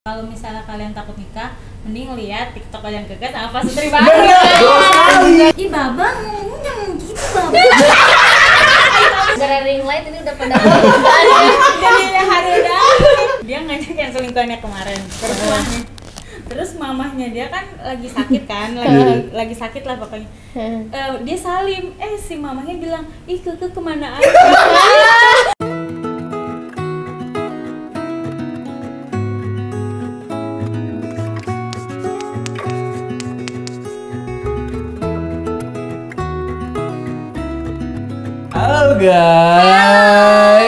Kalau misalnya kalian takut nikah, mending lihat TikTok Ojan Keke sama Pak Sutri Baru. Ih, babang ngomongnya gitu, babang. Gara ring light ini udah pada Jadi hari udah dia ngajak yang selingkuhannya kemarin. Terus mamahnya dia kan lagi sakit kan, lagi sakit lah pokoknya. Dia salim, si mamahnya bilang, ih Keke kemana aja? Halo guys,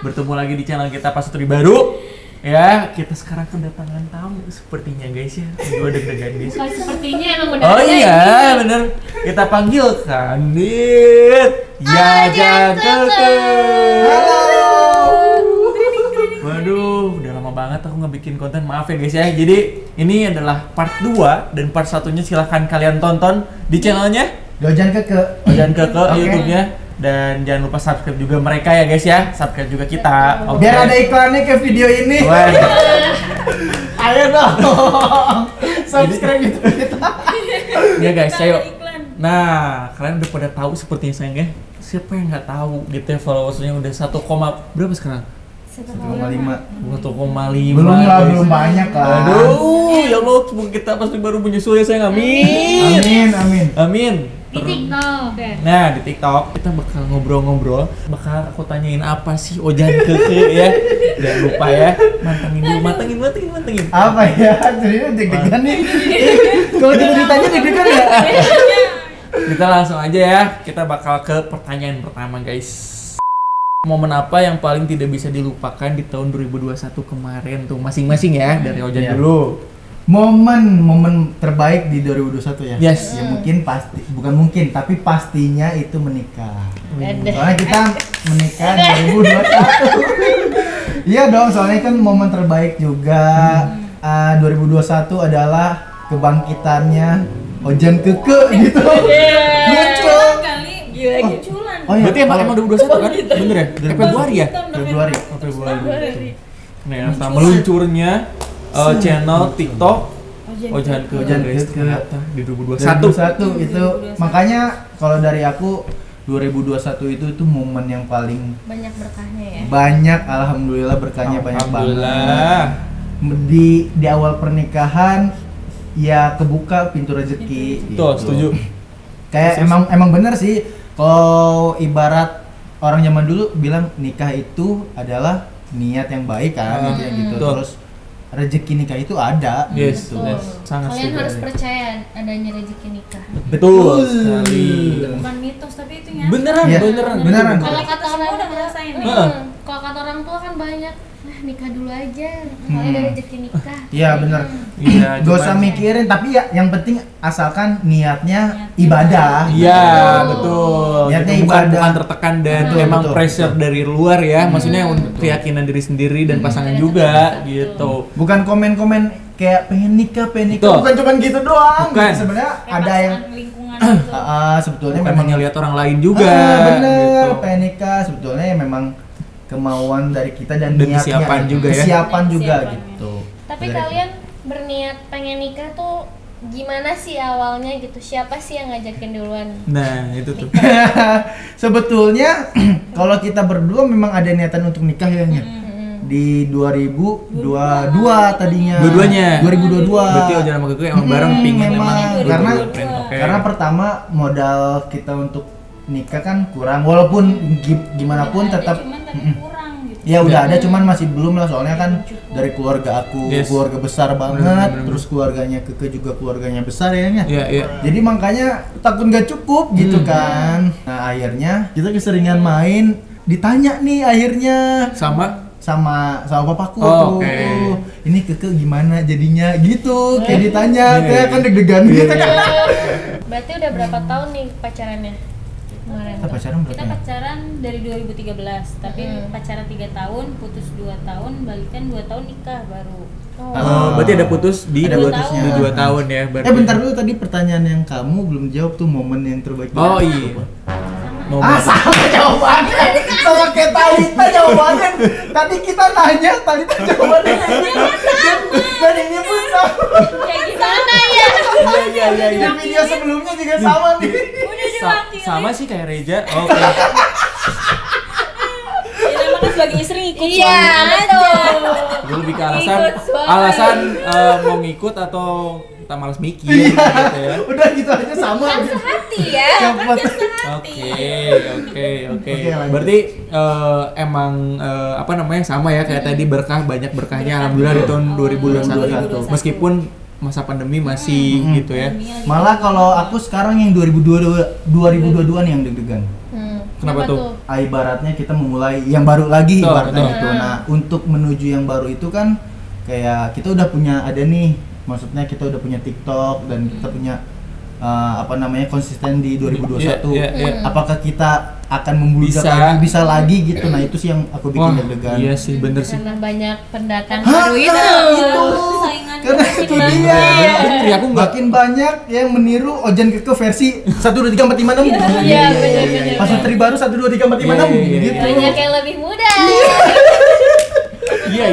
bertemu lagi di channel kita Pak Sutri Baru. Ya, kita sekarang kedatangan tamu sepertinya guys ya. Gue deg-degan guys. sepertinya emang udah Oh iya, bener. Kita panggilkan Dit Ojan Keke. Halo. Waduh, udah lama banget aku ngebikin konten. Maaf ya guys ya. Jadi ini adalah part 2 dan part 1-nya silahkan kalian tonton di channelnya Ojan Keke. Ojan Keke Okay. YouTube-nya. Dan jangan lupa subscribe juga mereka ya guys ya. Subscribe juga kita. Okay. Biar ada iklannya ke video ini. Ayo dong. Subscribe gitu kita. Ya guys, ayo. Iklan. Nah, kalian udah pada tahu sepertinya sayang ya. Siapa yang nggak tahu gitu ya, followersnya udah 1, berapa sekarang? 1,5. 1,5. Belum lah, guys. belum banyak lah. Aduh, ya Allah, semoga kita pasti baru menyusul ya sayang. Amin. Amin, amin. Amin. di TikTok. Nah, di TikTok kita bakal ngobrol-ngobrol, bakal aku tanyain apa sih Ojan Keke ya. Jangan lupa ya, mantengin dulu, mantengin. Apa ya? Jadi deg-degan nih. Kalau kita ditanya deg-degan ya? Kita langsung aja ya, kita bakal ke pertanyaan pertama guys. Momen apa yang paling tidak bisa dilupakan di tahun 2021 kemarin tuh masing-masing ya, dari Ojan Iya. dulu. Momen terbaik di 2021 ya? Yes. Ya mungkin pasti, bukan mungkin, tapi pastinya itu menikah. Ada. Soalnya kita menikah 2021. Iya dong, soalnya kan momen terbaik juga. 2021 adalah kebangkitannya Ojan Keke gitu. Muncul. Kali gila munculan. Oh iya. Berarti emang 2021 kan? Bener ya? Februari ya? Februari. Oh, Februari. Ternyata meluncurnya channel TikTok Ojan Keke guys, ternyata di 2021. 2021 itu makanya kalau dari aku 2021 itu momen yang paling Banyak berkahnya ya. banyak, alhamdulillah berkahnya banyak banget. Alhamdulillah. Di awal pernikahan ya kebuka pintu rezeki. Tuh, gitu. setuju. Kayak emang bener sih kalau ibarat orang zaman dulu bilang nikah itu adalah niat yang baik kan gitu. Betul. Terus rezeki nikah itu ada. Yes, gitu. yes. Sangat Kalian setuju. harus percaya adanya rezeki nikah. Betul sekali. Bukan mitos tapi itu nyata. Beneran, Iya, beneran. beneran. Kalau kata Kita semua orang udah ngerasain nih. Heeh. kalau kata orang tua kan banyak, nikah dulu aja, soalnya ada rezeki nikah. Iya bener. Iya, Gak usah cuman- mikirin, tapi ya yang penting asalkan niatnya ibadah. Iya, Betul. betul. Niatnya Gitu, bukan ibadah. tertekan dan Betul, emang betul, pressure betul. dari luar ya. Maksudnya untuk keyakinan diri sendiri dan pasangan juga gitu. Bukan komen-komen kayak pengen nikah, Betul. bukan cuman gitu doang. Bukan. Sebenarnya Kayak ada yang pasangan lingkungan gitu. sebetulnya Bukan memang hanya lihat orang lain juga bener, gitu. pengen nikah sebetulnya ya memang kemauan dari kita dan Dan niatnya, kesiapan juga ya. kesiapan juga Kesiapannya. gitu. Tapi Dari- kalian berniat pengen nikah tuh gimana sih awalnya gitu? Siapa sih yang ngajakin duluan? Nah, itu tuh. Sebetulnya kalau kita berdua memang ada niatan untuk nikah ya Nyet? Di 2022 tadinya. Dua-duanya. 2022. Berarti Ojan sama Keke emang bareng pingin memang. emang Karena- dua-dua tren. Oke. Karena pertama modal kita untuk nikah kan kurang, walaupun gimana pun Ada, tetap cuman tapi kurang gitu. ya udah ada, cuman masih belum lah, soalnya kan dari keluarga aku Yes. keluarga besar banget, Bener. terus keluarganya Keke juga keluarganya besar ya Nyet? Iya, iya. Jadi makanya takut nggak cukup gitu kan. Nah akhirnya kita keseringan main, ditanya nih akhirnya Sama sama papaku Oh, tuh, oke. ini Keke gimana jadinya gitu, kayak ditanya, Iya, kayak iya. kan deg-degan gitu kan. Berarti udah berapa tahun nih pacarannya? Kemarin. Kita pacaran berapa Kita ya? pacaran dari 2013, tapi pacaran 3 tahun, putus 2 tahun, balikan 2 tahun nikah baru. Oh, berarti ada putus di Ada 2 putusnya. tahun. 2 tahun ya berarti. Bentar dulu, tadi pertanyaan yang kamu belum jawab tuh, momen yang terbaik. Oh, dari iya. aku. Sama nomor. Sama jawabannya. Sama kayak Talita jawabannya. Tadi kita nanya, Talita jawabannya. Dan ini pun sama. Kayak gimana ya? Iya. Di video sebelumnya juga sama nih. Udah diwakili. Sama sih kayak Reja. Oke. Ya nama kan sebagai istri ikut Iya, suami betul. Gue lebih ke Ikut suami. alasan mau ngikut atau kita malas mikir Iya. gitu ya. Udah gitu aja sama. Kan sehati ya. Cepet. Oke. Oke, lanjut. Berarti emang apa namanya sama ya kayak tadi banyak berkahnya alhamdulillah di tahun 2021. 2021. Meskipun masa pandemi masih gitu ya. Malah kalau aku sekarang yang 2022 nih yang deg-degan. Kenapa tuh? Ibaratnya kita memulai yang baru lagi Betul, ibaratnya betul. gitu. Nah, untuk menuju yang baru itu kan kayak kita udah punya ada nih, maksudnya kita udah punya TikTok dan kita punya konsisten di 2021. Iya. Apakah kita akan membludak Bisa. lagi, bisa lagi gitu. Nah, itu sih yang aku bikin Wah, deg-degan. iya sih bener sih. Karena banyak pendatang Hah, baru itu. itu. Saingan Karena itu dia. Bener, aku nggak- Makin banyak yang meniru Ojan Keke versi 1 2 3 4 5 6. Iya, bener. Pas Menteri baru 1 2 3 4 5 6 Iya. gitu. Banyak yang lebih muda. Iya. Iya,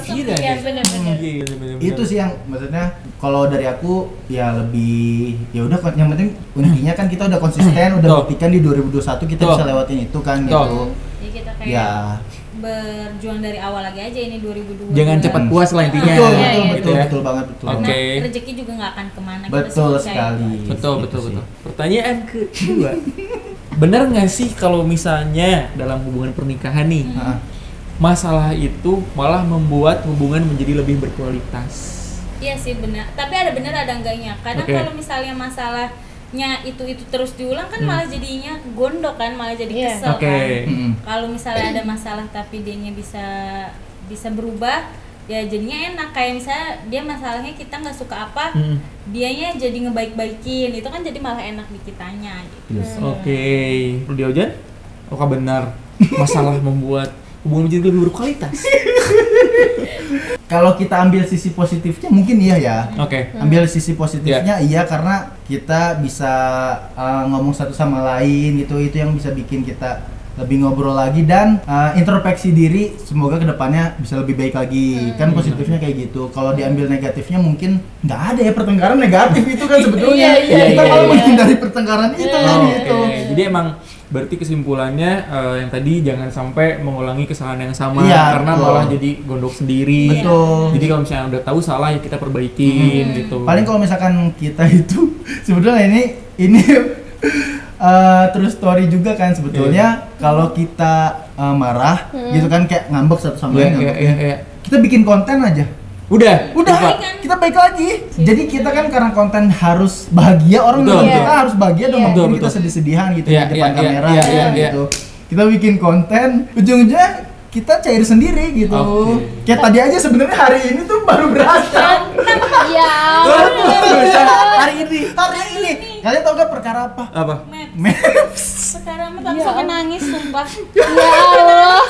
Pikiran ya. bener-bener. Iya, bener. Itu sih yang maksudnya kalau dari aku ya lebih ya udah yang penting intinya kan kita udah konsisten udah Betul. buktikan di 2021 kita Betul. bisa lewatin itu kan Betul. gitu. Jadi kita kayak Ya. berjuang dari awal lagi aja ini 2022. Jangan cepat puas lah intinya. Betul, Iya, betul, iya, betul, iya. betul banget, betul. Oke. Karena banget. rezeki juga nggak akan kemana. kita Betul selalu percaya. sekali. Betul. Gitu sih. Pertanyaan kedua. Bener nggak sih kalau misalnya dalam hubungan pernikahan nih, Heeh. masalah itu malah membuat hubungan menjadi lebih berkualitas? Iya sih benar. Tapi ada benar ada enggaknya. Kadang Oke. kalau misalnya masalahnya itu terus diulang kan malah jadinya gondok kan, malah jadi Iya. kesel Oke. kan. Mm-mm. Kalau misalnya ada masalah tapi dianya bisa berubah, ya jadinya enak. Kayak misalnya dia masalahnya kita nggak suka apa, dianya jadi ngebaik-baikin. Itu kan jadi malah enak di kitanya gitu. Yes. Oke. Dia Ojan? Apakah benar masalah membuat hubungan menjadi lebih berkualitas? Kalau kita ambil sisi positifnya mungkin iya ya. Oke. Ambil sisi positifnya iya karena kita bisa ngomong satu sama lain gitu, itu yang bisa bikin kita lebih ngobrol lagi dan introspeksi diri, semoga kedepannya bisa lebih baik lagi. Kan positifnya kayak gitu. Kalau diambil negatifnya mungkin nggak ada ya, pertengkaran negatif itu kan sebetulnya. Kita malah menghindari pertengkaran itu kan gitu. Oke. Jadi emang berarti kesimpulannya yang tadi jangan sampai mengulangi kesalahan yang sama Iya, karena betul. malah jadi gondok sendiri. Betul. Jadi kalau misalnya udah tahu salah ya kita perbaikin gitu. Paling kalau misalkan kita itu sebetulnya ini terus story juga kan sebetulnya kalau kita marah gitu kan kayak ngambek satu sama lain ngambek ya. Iya. Kita bikin konten aja. Udah. Udah, kita baik lagi. Jadi kita kan karena konten harus bahagia, orang Betul, nonton betul. kita harus bahagia dong, Betul, mungkin kita betul. sedih-sedihan gitu Iya, di depan iya, kamera iya, ya, iya, gitu. Kita bikin konten, ujung-ujungnya kita cair sendiri gitu. Oke. Kayak tadi aja sebenarnya hari ini tuh baru berantem. Ya. Hari ini. Kalian tau gak perkara apa? Apa? Maps. Sekarang mah sampai nangis sumpah. Ya Allah.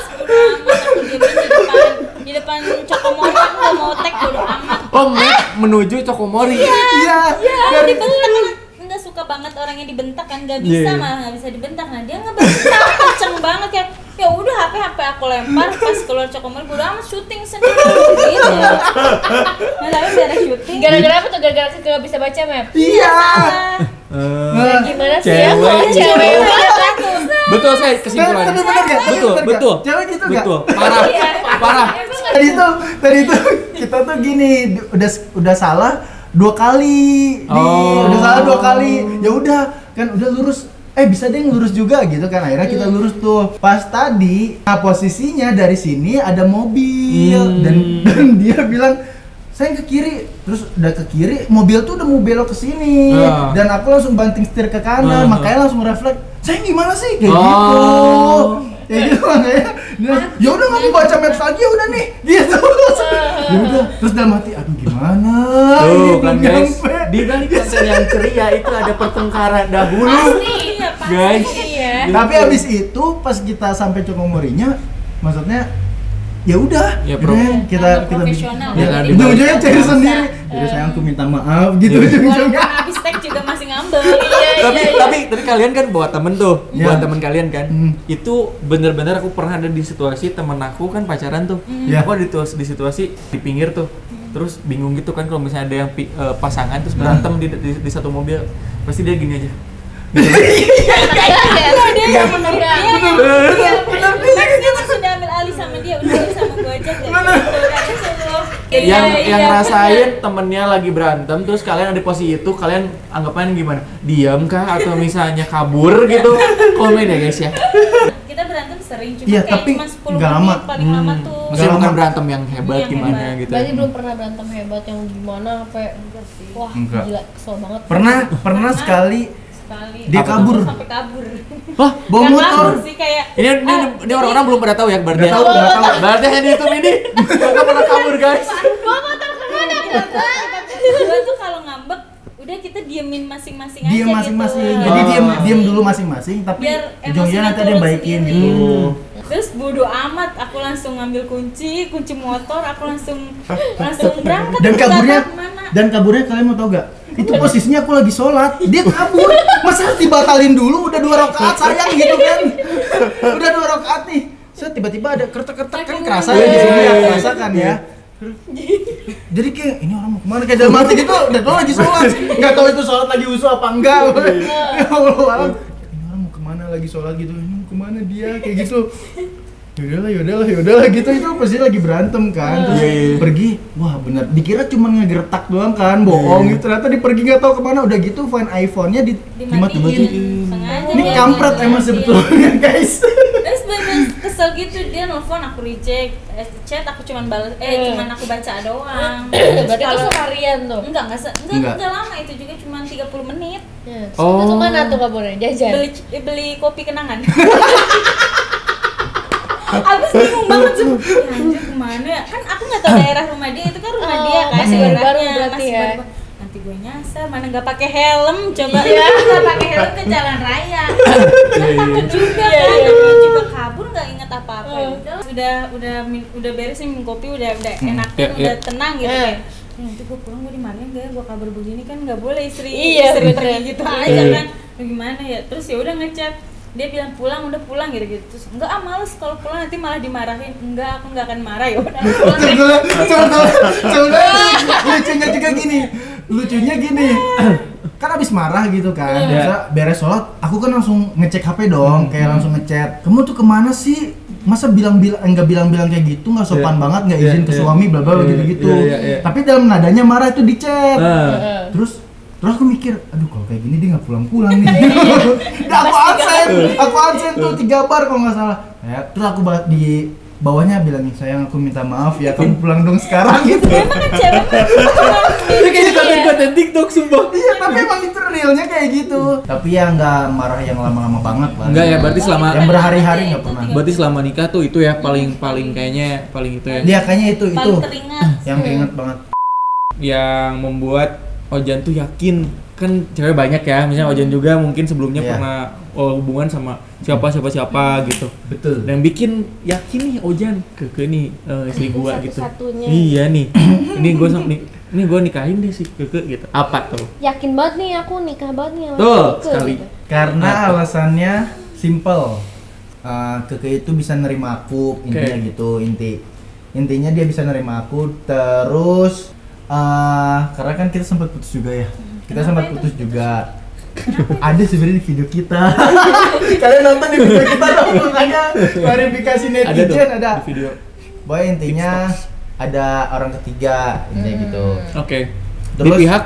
Aku di depan Cokomori aku nggak mau tag bodo amat. Oh, menuju Cokomori. Iya. Aku dibentak, nggak suka banget orang yang dibentak kan, nggak bisa Iya. malah nggak bisa dibentak. Nah dia ngebentak kenceng banget kayak ya udah HP aku lempar pas keluar Cokomori bodo amat, syuting sendiri gitu. Nah tapi beres syuting. Gara-gara apa tuh? Gara-gara nggak bisa baca map? Iya. Ya, gimana sih ya? Cewek. Kalau cewek Betul saya kesimpulannya. Tapi bener gak? Betul. Cewek gitu gak? Betul. Parah. Tadi tuh kita tuh gini udah salah 2 kali. Oh. Udah salah 2 kali. Ya udah kan udah lurus. Bisa deh lurus juga gitu kan. Akhirnya kita lurus tuh. Pas tadi posisinya dari sini ada mobil dan dia bilang saya ke kiri, terus udah ke kiri, mobil tuh udah mau belok ke sini, dan aku langsung banting setir ke kanan, makanya langsung refleks, saya gimana sih kayak gitu, ya gitu makanya, ya udah nggak mau baca maps lagi, ya udah nih, gitu, ya udah, terus dalam hati, aduh gimana, Tuh kan belum guys, nyampe. di balik konten yang ceria itu ada pertengkaran dahulu. Guys. Iya. Tapi abis itu pas kita sampai Cokomorinya, maksudnya ya udah, Ya, kita profesional. Ya, kan, ujung-ujungnya Iya, cari bisa. sendiri. Jadi sayang aku minta maaf gitu Iya. ujung-ujungnya. Walaupun habis tag juga masih ngambek. Iya. tapi kalian kan bawa temen tuh, Iya. bawa temen kalian kan. Hmm. Itu bener-bener aku pernah ada di situasi temen aku kan pacaran tuh. Iya. Aku ada di situasi di pinggir tuh. Terus bingung gitu kan kalau misalnya ada yang pasangan terus berantem di satu mobil, pasti dia gini aja. Iya benar. Dia langsung diambil alih sama dia, udah lu sama gue aja Yang ngerasain temennya lagi berantem terus kalian ada di posisi itu, kalian anggapannya gimana? Diam kah atau misalnya kabur gitu? Komen ya guys ya. Kita berantem sering, cuma Iya, kayak tapi cuma 10 nggak menit lama. paling lama tuh. Maksudnya bukan lama. berantem yang hebat Yang gimana hebat. gitu. Berarti belum pernah berantem hebat yang gimana sampai wah Enggak. gila kesel banget. Pernah sekali Sekali. dia Apa kabur. Sampai kabur. Wah, Bawa Nggak motor. kabur sih kayak ini orang-orang belum pada tahu ya berarti. Nggak tahu, nggak tahu. Berarti yang di YouTube ini nggak pernah kabur guys. Gue tuh kalau ngambek udah kita diemin masing-masing aja Diam masing-masing. gitu. Jadi Oh. diam dulu masing-masing tapi Biar ujungnya emosinya nanti ada yang turun baikin sendiri. gitu. Terus bodo amat, aku langsung ngambil kunci motor, aku langsung berangkat. Dan aku nggak kaburnya tahu kemana. kalian mau tau gak? Itu posisinya aku lagi sholat, dia kabur. Masa harus dibatalin dulu? Udah 2 rakaat sayang gitu kan? Udah 2 rakaat nih. Tiba-tiba ada kertek-kertek kan kerasa ya di sini ya, kerasa kan ya. Jadi kayak ini orang mau kemana kayak dalam hati gitu, dan lo lagi sholat, nggak tahu itu sholat lagi usul apa enggak. Ya Allah, ini orang mau kemana lagi sholat gitu, ini mau kemana dia kayak gitu. Yaudahlah gitu, itu pasti lagi berantem kan. Terus pergi, wah bener, dikira cuma ngegertak doang kan, bohong gitu, ternyata dipergi nggak tahu kemana. Udah gitu Find iPhone-nya dimatiin. Sengaja Ini dia kampret matiin. emang sebetulnya guys. Terus bener kesel gitu, dia nelfon aku reject, chat aku cuman balas, cuman aku baca doang. Berarti itu Kalau- seharian tuh. enggak Enggak. lama, itu juga cuma 30 menit. Ya, Oh. itu kemana tuh kaburnya? Jajan. Beli kopi kenangan. Aku bingung banget sih. Ya anjir kemana ya? Kan aku nggak tahu daerah rumah dia, itu kan rumah dia kan. Masih daerahnya, baru-baru berarti masih ya. baru-baru. Nanti gue nyasar, mana nggak pakai helm, coba Iya. nggak pakai helm ke jalan raya. Kan takut juga Iya, kan, iya. namanya juga kabur nggak inget apa-apa. Udah beres nih minum kopi, udah enakan, Iya, iya. udah tenang gitu Iya. kayak. Nanti gue pulang gue dimarahin gak ya, gue kabur begini kan nggak boleh istri Iya, istri bener. pergi gitu aja kan. Gimana ya, terus ya udah ngechat, dia bilang udah pulang gitu terus enggak males kalau pulang nanti malah dimarahin. Enggak, aku nggak akan marah, ya udah aku pulang. Sebenarnya lucunya gini kan abis marah gitu kan, Iya. bisa beres sholat aku kan langsung ngecek HP dong, kayak langsung ngechat, kamu tuh kemana sih, masa enggak bilang kayak gitu, nggak sopan Iya. banget, nggak Iya, izin ke iya. suami bla bla Iya, gitu iya. tapi dalam nadanya marah itu di chat. Ah. Terus aku mikir, aduh kalau kayak gini dia nggak pulang nih. Udah aku absen tuh 3 bar kalau nggak salah. Ya, terus aku di bawahnya bilang nih, sayang aku minta maaf ya, kamu pulang dong sekarang gitu. Emang kan cewek mah Ini kayak konten TikTok sumpah. Iya, tapi emang itu realnya kayak gitu. Tapi ya nggak marah yang lama-lama banget lah. Enggak ya, berarti selama yang berhari-hari nggak pernah. berarti selama nikah tuh itu ya paling kayaknya paling itu ya. Dia kayaknya itu paling teringat. yang keinget banget. Yang membuat Ojan tuh yakin, kan cewek banyak ya, misalnya Ojan juga mungkin sebelumnya Iya. pernah hubungan sama siapa gitu. Betul. Dan bikin yakin nih Ojan ke nih istri gua gitu. Satu-satunya. Iya nih. Ini gua nikahin deh si Keke gitu. Apa tuh? Yakin banget nih aku nikah banget nih sama Tuh, Keke, sekali. gitu. Karena Apa? alasannya simple. Keke itu bisa nerima aku, intinya Oke. gitu, intinya dia bisa nerima aku, terus karena kan kita sempat putus juga ya. Kita sempat putus juga. Ada sebenarnya di video kita. Kalian nonton di video kita dong, makanya klarifikasi netizen ada. di video. Boy, intinya ada orang ketiga, intinya gitu. Oke. Di Terus- pihak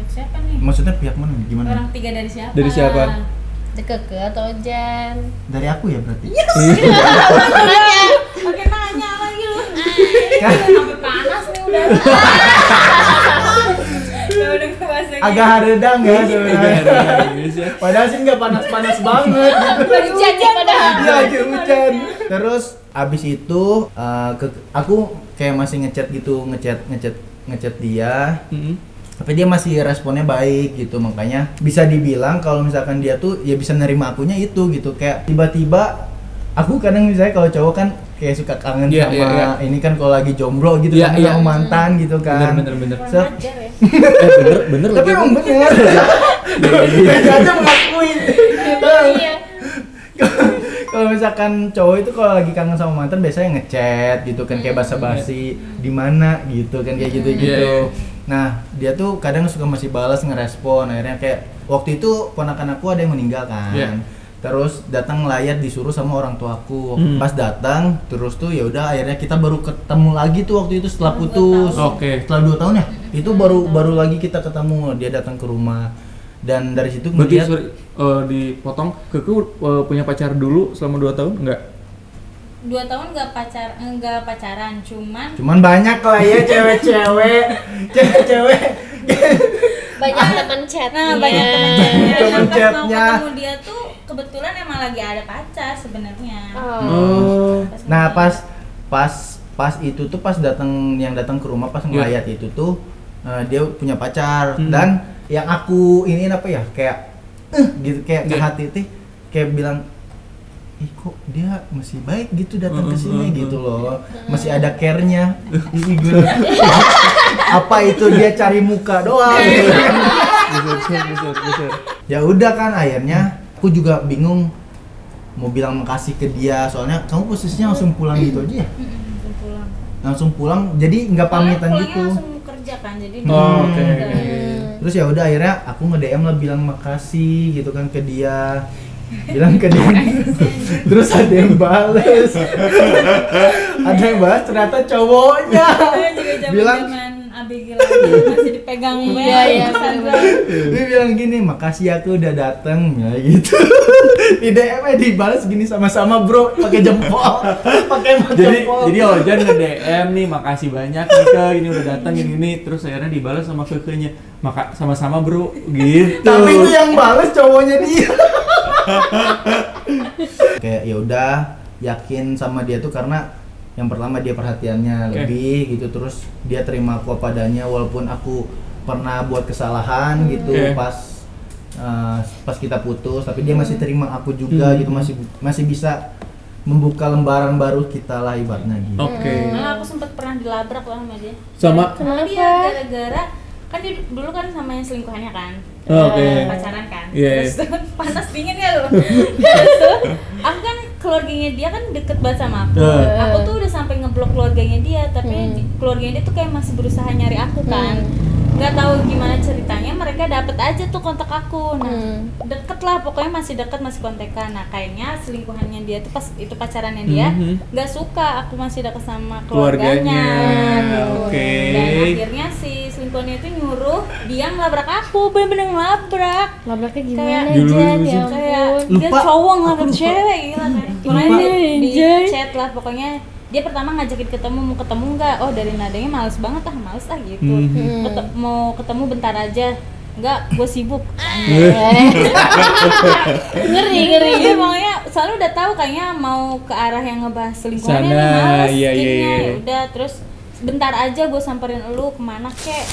Siapa nih? Maksudnya pihak mana? Gimana? Orang tiga dari siapa? Dari siapa? Keke atau Ojan? Dari aku ya berarti. Oke, nanya lagi lu. Sampai panas nih udah. Udah kebas lagi. Agak redang ya sebenarnya. Indonesia. Padahal sih nggak panas-panas banget. Hujan ya padahal. Iya, lagi hujan. Terus abis itu aku kayak masih ngechat gitu, ngechat dia. Tapi dia masih responnya baik gitu, makanya bisa dibilang kalau misalkan dia tuh ya bisa nerima akunya itu gitu. Kayak tiba-tiba aku kadang misalnya kalau cowok kan kayak suka kangen sama ini kan kalau lagi jomblo gitu kan sama mantan gitu kan. Bener. Wajar ya. Bener Tapi emang bener. Dia aja mengakui. Iya. Kalau misalkan cowok itu kalau lagi kangen sama mantan biasanya ngechat gitu kan kayak basa-basi di mana gitu kan kayak gitu-gitu. Nah, dia tuh kadang suka masih balas ngerespon. Akhirnya kayak waktu itu ponakan aku ada yang meninggal kan. Terus datang ngelayat disuruh sama orang tuaku. Pas datang terus tuh ya udah akhirnya kita baru ketemu lagi tuh waktu itu setelah putus. Setelah 2 tahun ya. Itu baru lagi kita ketemu. Dia datang ke rumah. Dan dari situ ngeliat dipotong, Keke punya pacar dulu selama 2 tahun enggak? 2 tahun enggak pacaran, cuman banyak lah ya cewek-cewek. Banyak teman chat. Nah, banyak teman chatnya. Temen chatnya. Pas mau ketemu dia tuh kebetulan emang lagi ada pacar sebenarnya. Nah, pas itu tuh pas yang datang ke rumah pas ngelayat itu tuh dia punya pacar dan yang aku iniin apa ya kayak gitu kayak ke hati tuh kayak bilang ih kok dia masih baik gitu datang ke sini gitu loh. Masih ada care-nya. Apa itu dia cari muka doang. Ya udah kan akhirnya aku juga bingung mau bilang makasih ke dia soalnya kamu posisinya langsung pulang gitu aja ya? Langsung pulang jadi nggak pamitan gitu. Langsung kerja kan jadi Terus ya udah akhirnya aku nge-DM lah bilang makasih gitu kan ke dia. Bilang ke dia. Terus ada yang bales. Ada yang balas ternyata cowoknya. Bilang ABG lagi masih dipegang Iya, dia bilang gini, makasih aku udah dateng ya gitu. Di DM-nya dibalas gini sama-sama bro, pakai jempol. Jadi Ojan nge-DM nih, makasih banyak nih Ke, ini udah datang ini terus akhirnya dibalas sama Kekenya, maka sama-sama bro gitu. Tapi itu yang balas cowoknya dia. Kayak ya udah yakin sama dia tuh karena yang pertama dia perhatiannya lebih gitu, terus dia terima aku apa adanya walaupun aku pernah buat kesalahan gitu pas kita putus, tapi dia masih terima aku juga gitu, masih bisa membuka lembaran baru kita lah ibaratnya gitu. Malah aku sempat pernah dilabrak lah sama dia. Kenapa? Dia gara-gara kan dia dulu kan sama yang selingkuhannya kan. Pacaran kan. Terus panas dingin ya loh. Terus tuh aku kan keluarganya dia kan deket banget sama aku. Aku tuh udah sampai ngeblok keluarganya dia, tapi keluarganya dia tuh kayak masih berusaha nyari aku kan. Nggak tahu gimana ceritanya, mereka dapet aja tuh kontak aku. Nah, deket lah, pokoknya masih deket, masih kontekan. Nah, kayaknya selingkuhannya dia tuh pas itu pacarannya dia nggak suka aku masih deket sama keluarganya. Dan akhirnya si selingkuhannya itu nyuruh dia ngelabrak aku, bener-bener ngelabrak. Labraknya gimana Kayak ya ampun. dia cowok ngelabrak cewek gila kan. Makanya di chat lah pokoknya. Dia pertama ngajakin ketemu, mau ketemu nggak? Oh dari nadanya males banget males gitu. Mau ketemu bentar aja. Enggak, gue sibuk. Ngeri. Dia maunya selalu udah tahu kayaknya mau ke arah yang ngebahas selingkuhannya nih, males skinnya. Udah terus bentar aja gue samperin lu kemana kek,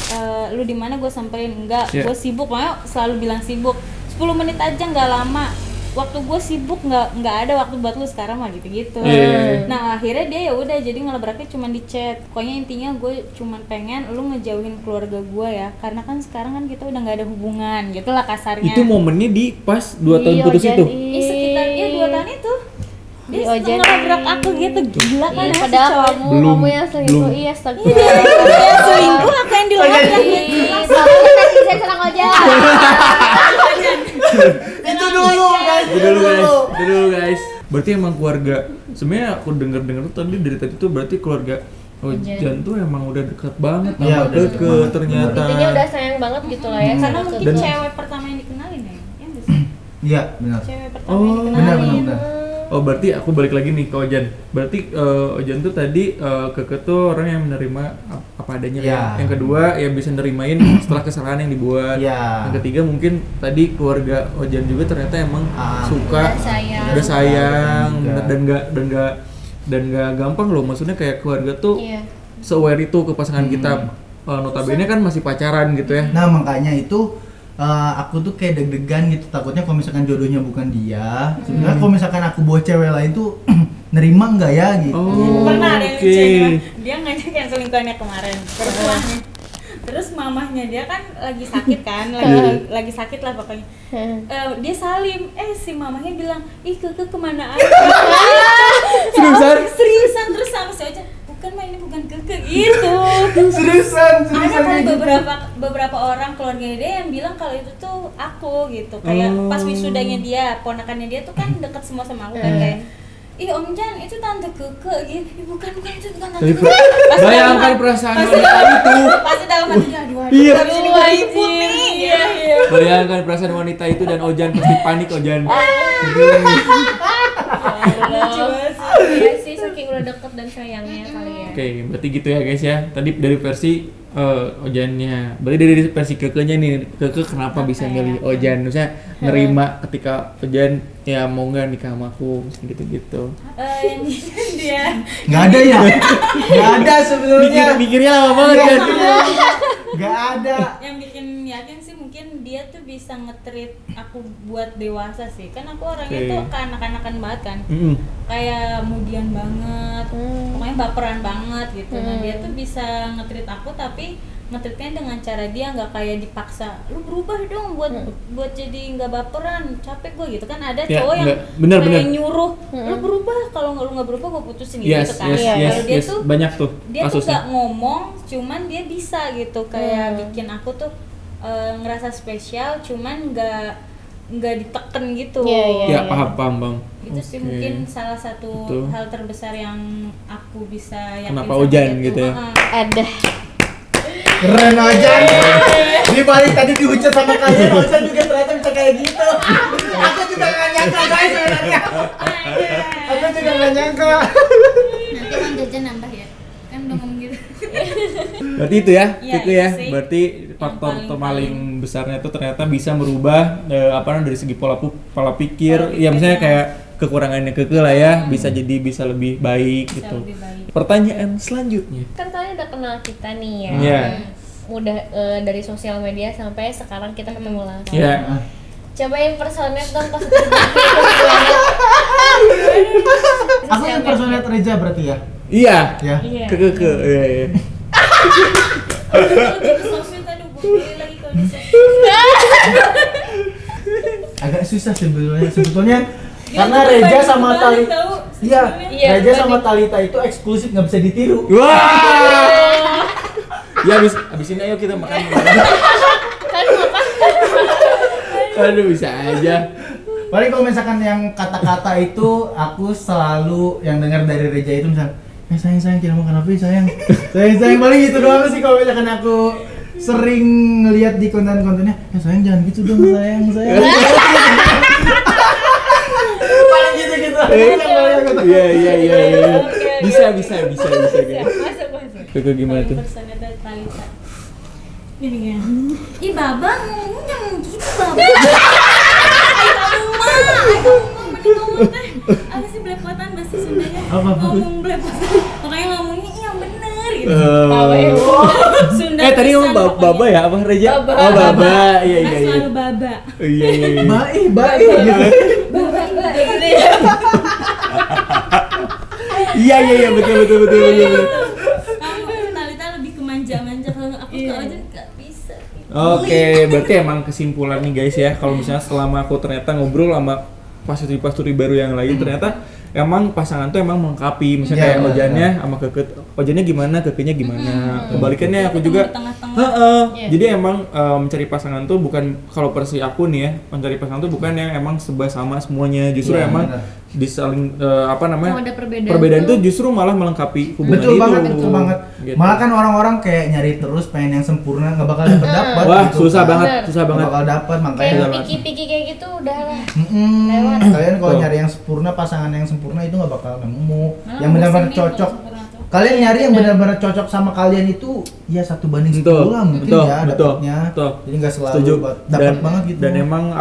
lu di mana gue samperin. Enggak, gue sibuk, makanya selalu bilang sibuk. 10 menit aja nggak lama. Waktu gue sibuk nggak ada waktu buat lu sekarang mah gitu. Nah akhirnya dia ya udah jadi ngelabraknya cuma di chat. Pokoknya intinya gue cuma pengen lu ngejauhin keluarga gue ya, karena kan sekarang kan kita udah nggak ada hubungan gitu lah kasarnya. Itu momennya di pas 2 tahun putus itu? Sekitar 2 tahun itu dia ngelabrak aku gitu, gila kan. Padahal kamu yang selingkuh, astaga. Dia selingkuh apa yang dilabrak gitu. Soalnya tadi saya serang Ojan. Itu dulu guys. Berarti emang keluarga. Sebenarnya aku dengar tadi dari tadi tuh berarti keluarga Ojan tuh emang udah dekat banget sama Keke ternyata. Intinya udah sayang banget gitu lah ya. Karena mungkin cewek pertama yang dikenalin ya. Iya, benar. Cewek pertama yang dikenalin. Benar. Oh berarti aku balik lagi nih ke Ojan. Berarti Ojan tuh tadi Keke tuh orang yang menerima apa adanya kan. Yang kedua ya bisa nerimain setelah kesalahan yang dibuat. Yang ketiga mungkin tadi keluarga Ojan juga ternyata emang suka, udah sayang, dan nggak gampang loh. Maksudnya kayak keluarga tuh se-aware itu ke pasangan kita. Notabene kan masih pacaran gitu ya. Nah makanya itu aku tuh kayak deg-degan gitu, takutnya kalau misalkan jodohnya bukan dia. Sebenarnya kalau misalkan aku bawa cewek lain tuh nerima nggak ya gitu. Pernah ada yang lucu nih, dia ngajak yang selingkuhannya kemarin perempuan nih. Terus mamahnya dia kan lagi sakit kan, lagi sakit lah pokoknya. Dia salim, si mamahnya bilang, ih Keke kemana aja? Seriusan terus sama si Ojan, bukan mah ini bukan Keke gitu. Seriusan Ada kan gitu. beberapa orang keluarganya dia yang bilang kalau itu tuh aku gitu. Kayak pas wisudanya dia, ponakannya dia tuh kan deket semua sama aku kan kayak, ih Om Jan itu tante Keke gitu. Bukan itu bukan tante Keke. Bayangkan perasaan wanita itu. Pasti dalam hati dia, aduh Iya. habis ini gue ribut nih. Iya. Bayangkan perasaan wanita itu dan Ojan pasti panik Ojan. Lucu banget sih. Iya sih, saking udah deket dan sayangnya kali ya. Oke, berarti gitu ya guys ya. Tadi dari versi Ojannya. Berarti dari versi Kekenya nih, Keke kenapa bisa milih Ojan? Maksudnya nerima ketika Ojan ya mau nggak nikah sama aku, gitu-gitu. Yang dia Nggak ada ya? Nggak ada sebenarnya. Mikirnya lama banget kan? Nggak ada. yang bikin yakin sih mungkin dia tuh bisa nge-treat aku buat dewasa sih. Kan aku orangnya Oke. tuh kanak-kanakan banget kan. Mm-mm. Kayak mudian banget, pokoknya baperan banget gitu. Nah dia tuh bisa nge-treat aku tapi nge-treatnya dengan cara dia nggak kayak dipaksa, lu berubah dong buat jadi nggak baperan, capek gue gitu kan. Ada Ya, cowok yang enggak. Bener. kayak nyuruh lu berubah, kalau lu nggak berubah gue putusin gitu kan. Kalau dia tuh banyak tuh dia tuh kasusnya. nggak ngomong, cuman dia bisa gitu kayak bikin aku tuh ngerasa spesial, cuman nggak diteken gitu. Ya paham bang. Itu sih Oke. mungkin salah satu Betul. hal terbesar yang aku bisa yakin Kenapa sama Ojan dia gitu tuh. ya? Ada. Keren Ojan. Di balik tadi dihujat sama kalian, Ojan juga ternyata bisa kayak gitu. Aku juga nggak nyangka guys sebenarnya. Aku juga nggak nyangka. Nanti uang jajan nambah ya, kan udah ngomong gitu. Berarti itu ya, Iya, itu itu ya. sih. Berarti faktor paling besarnya itu ternyata bisa merubah dari segi pola pikir. Ya misalnya kayak kekurangannya Keke lah ya, bisa lebih baik Bisa gitu. lebih baik. Pertanyaan selanjutnya. Kan kalian udah kenal kita nih ya. Iya. Udah dari sosial media sampai sekarang kita ketemu langsung. Ya. Coba impersonate dong pas Aku impersonate Reza berarti ya? Iya. Ya. Iya. Keke. Iya. Itu sosmed, aduh gue beli lagi kalau di sosmed. Agak susah sebetulnya karena Dia Reza berbanding sama terbalik Talita. tahu. Iya, Iya, Reza sama Talita itu eksklusif, nggak bisa ditiru. Wah. Ya abis ini ayo kita makan. Aduh bisa aja. Paling kalau misalkan yang kata-kata itu aku selalu yang dengar dari Reza itu misal, sayang kita makan apa ya sayang. Sayang paling gitu doang sih kalau misalkan aku sering ngeliat di konten-kontennya, sayang jangan gitu dong sayang. Paling gitu. Iya. Bisa guys. Masuk. Keke gimana tuh? Impersonate dari Talita. Ini kan. Ih babang ngomongnya gitu babang. Ayo ngomong teh. Apa sih belepotan bahasa Sundanya? Apa? Ngomong belepotan. Pokoknya ngomongnya yang bener gitu. Sunda. Tadi ngomong pisan pokoknya. baba ya apa Reja? Baba. Oh baba. Iya. Kan selalu baba. Iya. Baik gitu. Baba. Iya betul. Kamu Talita lebih kemanja-manja, kalau aku ke Ojan nggak bisa. Oke, berarti emang kesimpulan nih guys ya, kalau misalnya selama aku ternyata ngobrol sama pasutri baru yang lain, ternyata emang pasangan tuh emang melengkapi. Misalnya Iya, kayak iya, Ojannya sama Keke, Ojannya gimana, Kekenya gimana. Kebalikannya aku Ketemu juga. di tengah-tengah. Iya. Jadi emang mencari pasangan tuh bukan, kalau versi aku nih ya, mencari pasangan tuh bukan yang emang serba sama semuanya. Justru Iya, emang benar. disaling Kalau ada perbedaan perbedaan tuh- tuh justru malah melengkapi hubungan Betul itu. banget. Gitu. Malah kan orang-orang kayak nyari terus pengen yang sempurna, nggak bakal dapat. Wah, gitu susah kan. banget, Bener. susah Nggak banget. bakal dapat makanya. Kayak piki-piki kayak gitu udah lah. Lewat. Kalian kalau Tuh. nyari yang sempurna, pasangan yang sempurna itu nggak bakal nemu. Malah Yang benar-benar bosen nih cocok. kalau sempurna tuh. Kalian nyari yang benar-benar cocok sama kalian itu ya 1:10 lah mungkin betul, ya betul, dapatnya. betul. Jadi nggak selalu Setuju. dapat banget gitu. Dan emang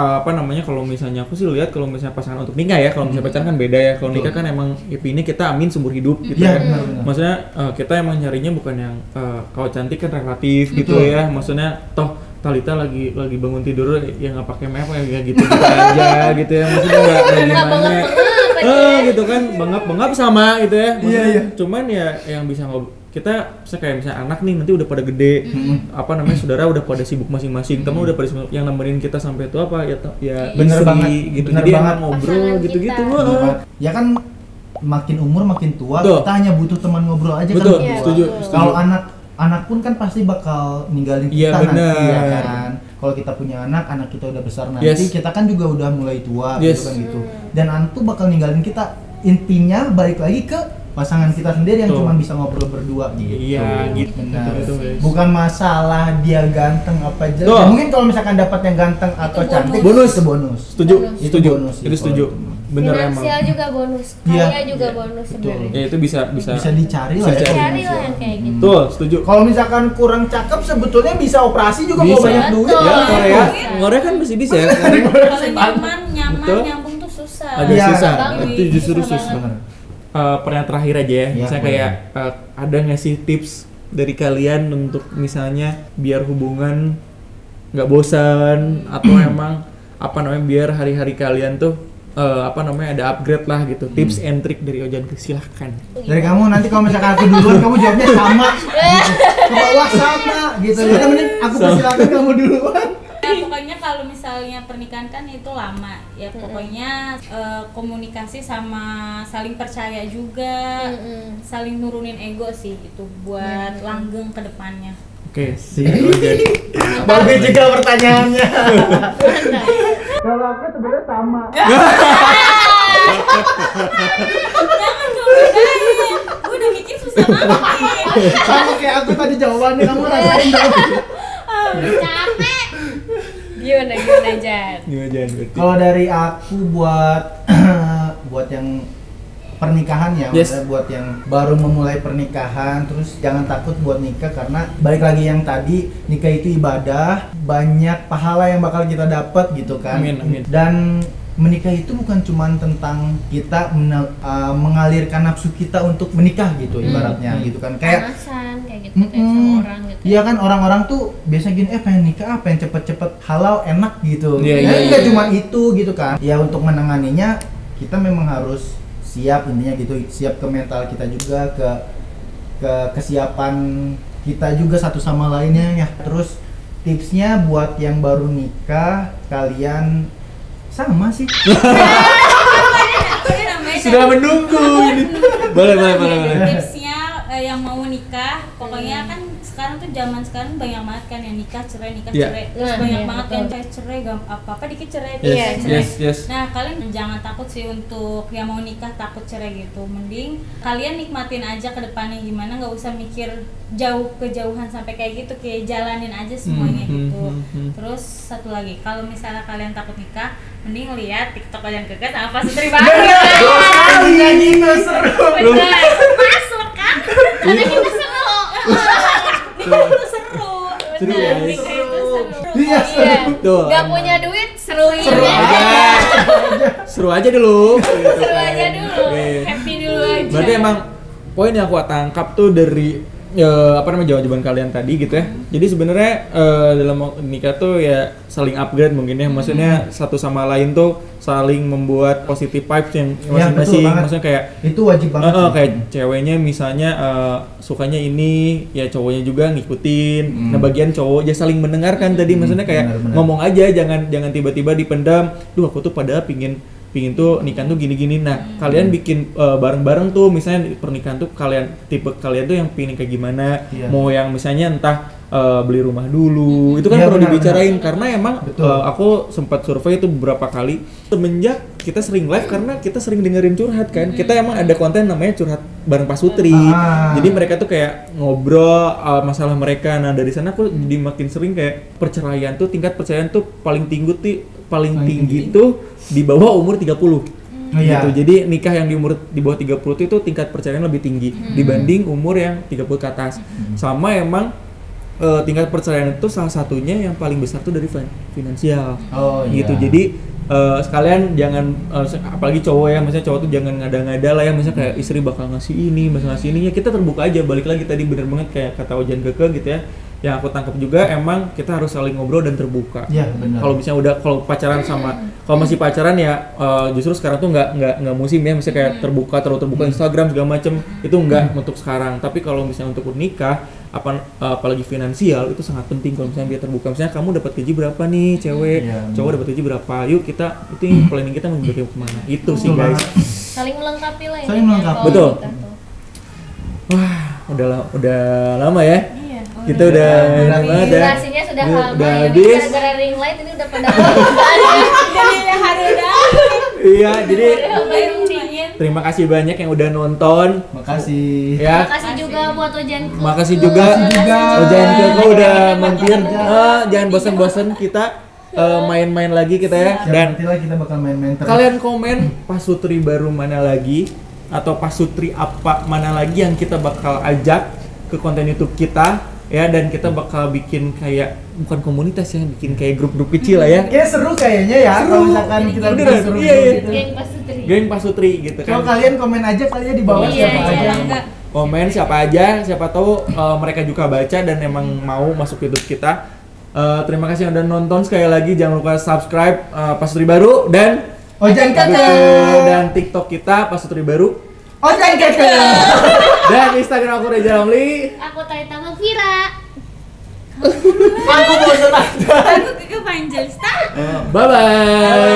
kalau misalnya aku sih lihat kalau misalnya pasangan untuk nikah ya, kalau misalnya pacaran kan beda ya. Kalau nikah kan emang ini kita amin seumur hidup gitu Iya, ya. benar-benar. Maksudnya kita emang nyarinya bukan yang kalau cantik kan relatif gitu Betul. ya. Maksudnya toh Talita lagi bangun tidur ya nggak pakai make ya gitu aja gitu ya, maksudnya nggak gimana gitu kan, bengap sama gitu ya, maksudnya cuman ya yang bisa kita bisa kayak misalnya anak nih nanti udah pada gede, saudara udah pada sibuk masing-masing, teman udah pada sibuk, yang nemenin kita sampai itu apa ya bener istri, banget gitu, bener jadi banget. emang ngobrol gitu-gitu. Ya kan makin umur makin tua, Tuh. kita hanya butuh teman ngobrol aja. Betul, kan. setuju. Kalau anak pun kan pasti bakal ninggalin Iya, kita nanti bener. ya kan. Kalau kita punya anak kita udah besar nanti, Yes. kita kan juga udah mulai tua Yes. gitu kan gitu. Dan anak tuh bakal ninggalin kita. Intinya balik lagi ke pasangan kita sendiri yang Tuh. cuma bisa ngobrol berdua gitu. Iya, gitu. Benar. Gitu, guys. Bukan masalah dia ganteng apa jelek. Tuh. Ya, mungkin kalau misalkan dapat yang ganteng atau Itu cantik bonus. itu bonus. Setuju, Bonus. setuju, Itu bonus sih, itu setuju, kalau itu. bener emang. Finansial juga bonus, Iya. kaya juga bonus Betul. sebenarnya. Ya itu bisa Bisa dicari lah Bisa ya. Cari lah yang kayak gitu. Tuh, setuju. Kalau misalkan kurang cakep sebetulnya bisa operasi juga Bisa. kalau banyak duit. Betul. Ya Bisa. Korea kan masih bisa ya. Kalau nyaman Betul. nyambung tuh susah. Agak Iya, susah. banget. Itu justru Susah susah. banget. Pertanyaan terakhir aja ya. Iya, Misalnya boleh. kayak ada nggak sih tips dari kalian untuk misalnya biar hubungan nggak bosan atau emang biar hari-hari kalian tuh ada upgrade lah gitu. Tips and trick dari Ojan, silahkan. Dari kamu nanti kalau misalkan aku duluan kamu jawabnya sama gitu. Ke bawah sama gitu. Ya mending aku persilakan kamu duluan. Ya, pokoknya kalau misalnya pernikahan kan itu lama ya, pokoknya komunikasi sama saling percaya juga, saling nurunin ego sih, itu buat langgeng ke depannya. Oke, Ojan. Bagus juga pertanyaannya. Kalau aku sebenarnya sama. Jangan dong bedain, gue udah mikir susah banget nih. Sama kayak aku tadi jawabannya, kamu rasain dong. Capek. Gimana Jan? Gimana Jan? Berarti? Kalau dari aku buat yang pernikahan ya, Yes. maksudnya buat yang baru memulai pernikahan, terus jangan takut buat nikah, karena balik lagi yang tadi, nikah itu ibadah, banyak pahala yang bakal kita dapat gitu kan. Amin, amin. Dan menikah itu bukan cuma tentang kita mengalirkan nafsu kita untuk menikah gitu ibaratnya gitu kan, kayak Panasan kayak gitu kayak sama orang gitu. iya kan, orang-orang tuh biasa gini, pengen nikah, pengen cepet-cepet halal enak gitu. Iya, iya, Nggak iya. cuma itu gitu kan. Ya untuk menanganinya kita memang harus siap, intinya gitu, siap ke mental kita juga, ke kesiapan kita juga satu sama lainnya ya. Terus tipsnya buat yang baru nikah, kalian sama sih. Sudah menunggu ini. Boleh. Tipsnya yang mau nikah, pokoknya kan sekarang tuh zaman sekarang banyak banget kan yang nikah cerai Iya. terus Nah, banyak iya, banget betul. yang cerai apa dikit cerai Iya, cerai. yes. Nah kalian jangan takut sih untuk yang mau nikah takut cerai gitu, mending kalian nikmatin aja ke depannya gimana, nggak usah mikir kejauhan sampai kayak gitu, kayak jalanin aja semuanya gitu. Terus satu lagi, kalau misalnya kalian takut nikah, mending lihat TikTok kalian Keke sama Pak Sutri banget. Iya gitu, seru. Bener, masuk kan? Karena kita seru. Nikah itu seru. Seru, Bener, guys. nikah itu seru. Iya, Iya. Tuh, Gak emang. punya duit seruin Seru aja. Seru aja dulu. Gitu Seru kan. aja dulu. Oke. Happy dulu aja. Berarti emang poin yang aku tangkap tuh dari jawaban kalian tadi gitu ya. Jadi sebenarnya dalam nikah tuh ya saling upgrade mungkin ya. Maksudnya satu sama lain tuh saling membuat positive vibes yang Ya, betul masing-masing. banget. Maksudnya kayak Itu wajib banget sih. kayak ceweknya misalnya sukanya ini, ya cowoknya juga ngikutin. Nah bagian cowok ya saling mendengarkan tadi, maksudnya kayak benar-benar. ngomong aja, jangan tiba-tiba dipendam. Duh aku tuh pada pingin tuh nikahan tuh gini-gini. Nah kalian bikin bareng-bareng tuh, misalnya pernikahan tuh tipe kalian tuh yang pingin kayak gimana. Iya. Mau yang misalnya entah beli rumah dulu, itu kan Iya, perlu benar, dibicarain karena emang Betul. aku sempat survei itu beberapa kali semenjak kita sering live, karena kita sering dengerin curhat kan. Kita emang ada konten namanya curhat bareng Pak Sutri. Jadi mereka tuh kayak ngobrol masalah mereka. Nah dari sana aku jadi makin sering kayak perceraian tuh, tingkat perceraian tuh paling tinggi tuh di bawah umur 30. Iya. Gitu. Jadi nikah yang di bawah 30 itu tingkat perceraian lebih tinggi dibanding umur yang 30 ke atas. Sama emang tingkat perceraian itu salah satunya yang paling besar tuh dari finansial. Oh, Gitu. iya. Jadi sekalian jangan apalagi cowok ya, misalnya cowok tuh jangan ngada-ngada lah ya, misalnya kayak istri bakal ngasih ini, bakal ngasih ini, ya kita terbuka aja. Balik lagi tadi bener banget kayak kata Ojan Keke gitu ya. yang aku tangkap juga emang kita harus saling ngobrol dan terbuka. Iya, benar. Kalau misalnya kalau pacaran kalau masih pacaran ya justru sekarang tuh nggak musim ya, misalnya kayak terlalu terbuka Instagram segala macem, itu nggak untuk sekarang. Tapi kalau misalnya untuk nikah, apalagi finansial itu sangat penting kalau misalnya dia terbuka. Misalnya kamu dapat gaji berapa nih cewek, cowok dapat gaji berapa, yuk kita itu planning kita mau bagi kemana. Itu sih guys. Saling melengkapi lah. Saling melengkapi. Betul. Wah, udah lama ya. Kita udah banget ya. Durasinya sudah lama. Udah Ini habis. gara-gara ring light ini udah pada Jadi Haruda. Iya, jadi baru dingin. terima kasih banyak yang udah nonton. Makasih. Ya. Makasih juga buat Ojan. Makasih juga. Ojan Keko udah mampir. Jangan bosan-bosan kita main-main lagi kita ya. Dan nanti lah kita bakal main-main terus. kalian komen pasutri baru mana lagi atau pasutri apa mana lagi yang kita bakal ajak ke konten YouTube kita ya, dan kita bakal bikin kayak bukan komunitas ya, bikin kayak grup-grup kecil lah ya. Kayak seru kayaknya ya kalau misalkan kita Beneran, bikin seru iya. gitu. Geng pasutri. Geng pasutri gitu kan. Kalau kalian komen aja kali ya di bawah Iya, siapa iya. aja. Komen siapa aja, siapa tahu mereka juga baca dan emang mau masuk YouTube kita. Terima kasih yang udah nonton, sekali lagi jangan lupa subscribe Pasutri Baru dan Ojan Keke. dan TikTok kita Pasutri Baru Ojan Keke. dan Instagram aku Reza Ramli. Aku Taita Mafira. Aku bosan aja. Aku ke Evangelista. Bye bye.